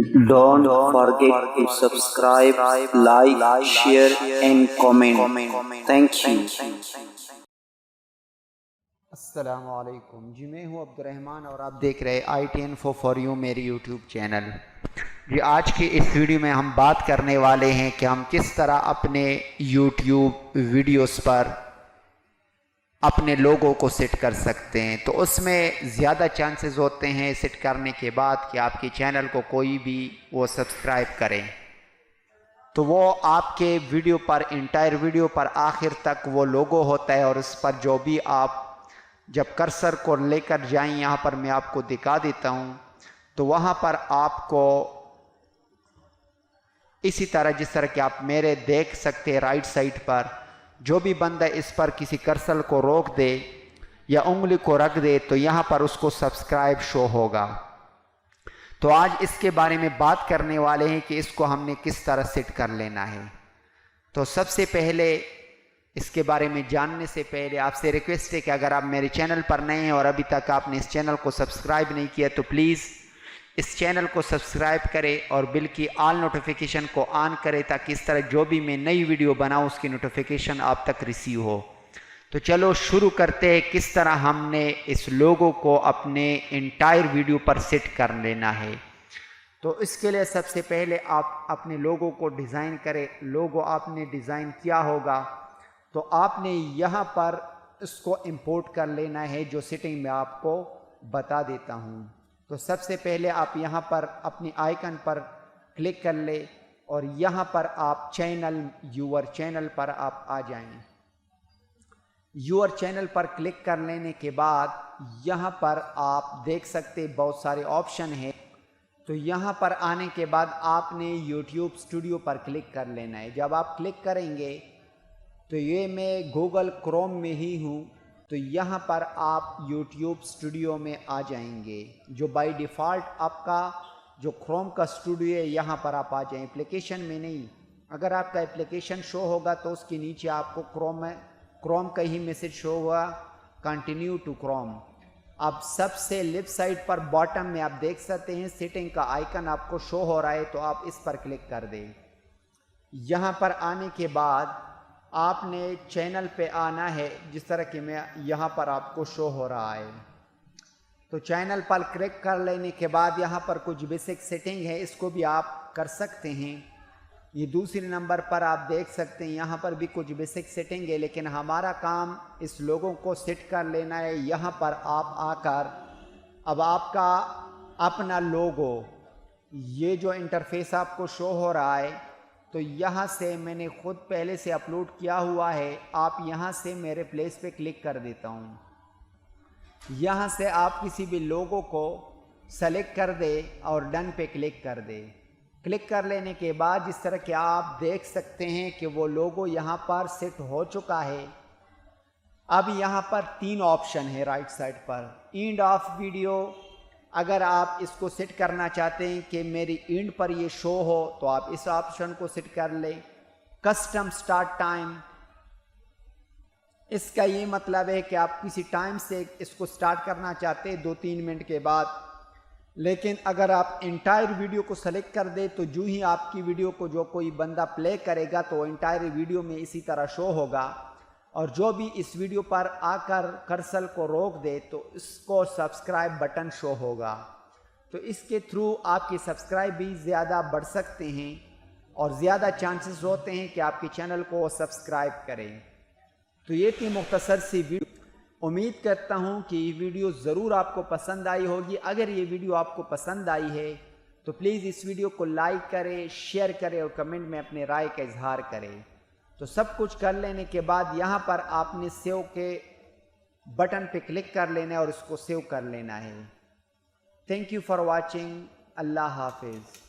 Don't forget to subscribe, like, share and comment. Thank you. अस्सलामुअलैकुम जी, मैं हूं Abdurrahman और आप देख रहे हैं IT Info फॉर यू, मेरी यूट्यूब चैनल। जी, आज की इस वीडियो में हम बात करने वाले हैं कि हम किस तरह अपने यूट्यूब वीडियोस पर अपने लोगों को सेट कर सकते हैं। तो उसमें ज़्यादा चांसेस होते हैं सेट करने के बाद कि आपके चैनल को कोई भी वो सब्सक्राइब करें। तो वो आपके वीडियो पर, इंटायर वीडियो पर आखिर तक वो लोगो होता है और उस पर जो भी आप जब कर्सर को लेकर जाएं, यहाँ पर मैं आपको दिखा देता हूँ, तो वहाँ पर आपको इसी तरह जिस तरह कि आप मेरे देख सकते हैं राइट साइड पर, जो भी बंदा इस पर किसी कर्सर को रोक दे या उंगली को रख दे तो यहाँ पर उसको सब्सक्राइब शो होगा। तो आज इसके बारे में बात करने वाले हैं कि इसको हमने किस तरह सेट कर लेना है। तो सबसे पहले इसके बारे में जानने से पहले आपसे रिक्वेस्ट है कि अगर आप मेरे चैनल पर नए हैं और अभी तक आपने इस चैनल को सब्सक्राइब नहीं किया तो प्लीज़ इस चैनल को सब्सक्राइब करें और बिल की ऑल नोटिफिकेशन को ऑन करें ताकि इस तरह जो भी मैं नई वीडियो बनाऊं उसकी नोटिफिकेशन आप तक रिसीव हो। तो चलो शुरू करते हैं किस तरह हमने इस लोगो को अपने इंटायर वीडियो पर सेट कर लेना है। तो इसके लिए सबसे पहले आप अपने लोगो को डिज़ाइन करें। लोगो आपने डिज़ाइन किया होगा तो आपने यहाँ पर इसको इंपोर्ट कर लेना है, जो सेटिंग मैं आपको बता देता हूँ। तो सबसे पहले आप यहाँ पर अपनी आइकन पर क्लिक कर ले और यहाँ पर आप चैनल, यूअर चैनल पर आप आ जाएं। यूअर चैनल पर क्लिक कर लेने के बाद यहाँ पर आप देख सकते बहुत सारे ऑप्शन हैं। तो यहाँ पर आने के बाद आपने यूट्यूब स्टूडियो पर क्लिक कर लेना है। जब आप क्लिक करेंगे तो ये मैं गूगल क्रोम में ही हूँ, तो यहाँ पर आप यूट्यूब स्टूडियो में आ जाएंगे, जो बाय डिफ़ॉल्ट आपका जो क्रोम का स्टूडियो है यहाँ पर आप आ जाएं, एप्लीकेशन में नहीं। अगर आपका एप्लीकेशन शो होगा तो उसके नीचे आपको क्रोम का ही मैसेज शो हुआ, कंटिन्यू टू क्रोम। अब सबसे लेफ्ट साइड पर बॉटम में आप देख सकते हैं सेटिंग का आइकन आपको शो हो रहा है, तो आप इस पर क्लिक कर दें। यहाँ पर आने के बाद आपने चैनल पे आना है, जिस तरह कि मैं यहाँ पर आपको शो हो रहा है। तो चैनल पर क्लिक कर लेने के बाद यहाँ पर कुछ बेसिक सेटिंग है, इसको भी आप कर सकते हैं। ये दूसरे नंबर पर आप देख सकते हैं, यहाँ पर भी कुछ बेसिक सेटिंग है, लेकिन हमारा काम इस लोगों को सेट कर लेना है। यहाँ पर आप आकर अब आपका अपना लोगो, ये जो इंटरफेस आपको शो हो रहा है, तो यहाँ से मैंने खुद पहले से अपलोड किया हुआ है। आप यहाँ से मेरे प्लेस पे क्लिक कर देता हूँ। यहाँ से आप किसी भी लोगो को सेलेक्ट कर दे और डन पे क्लिक कर दे। क्लिक कर लेने के बाद जिस तरह कि आप देख सकते हैं कि वो लोगो यहाँ पर सेट हो चुका है। अब यहाँ पर 3 ऑप्शन है राइट साइड पर। एंड ऑफ वीडियो, अगर आप इसको सेट करना चाहते हैं कि मेरी एंड पर ये शो हो तो आप इस ऑप्शन को सेट कर लें। कस्टम स्टार्ट टाइम, इसका ये मतलब है कि आप किसी टाइम से इसको स्टार्ट करना चाहते हैं 2-3 मिनट के बाद, लेकिन अगर आप इंटायर वीडियो को सेलेक्ट कर दे तो जो ही आपकी वीडियो को जो कोई बंदा प्ले करेगा तो इंटायर वीडियो में इसी तरह शो होगा, और जो भी इस वीडियो पर आकर कर्सर को रोक दे तो इसको सब्सक्राइब बटन शो होगा। तो इसके थ्रू आपकी सब्सक्राइब भी ज़्यादा बढ़ सकते हैं और ज़्यादा चांसेस होते हैं कि आपके चैनल को सब्सक्राइब करें। तो ये थी मुख्तसर सी वीडियो। उम्मीद करता हूँ कि ये वीडियो ज़रूर आपको पसंद आई होगी। अगर ये वीडियो आपको पसंद आई है तो प्लीज़ इस वीडियो को लाइक करें, शेयर करें और कमेंट में अपने राय का इजहार करें। तो सब कुछ कर लेने के बाद यहाँ पर आपने सेव के बटन पे क्लिक कर लेना है और इसको सेव कर लेना है। Thank you for watching. Allah हाफिज़।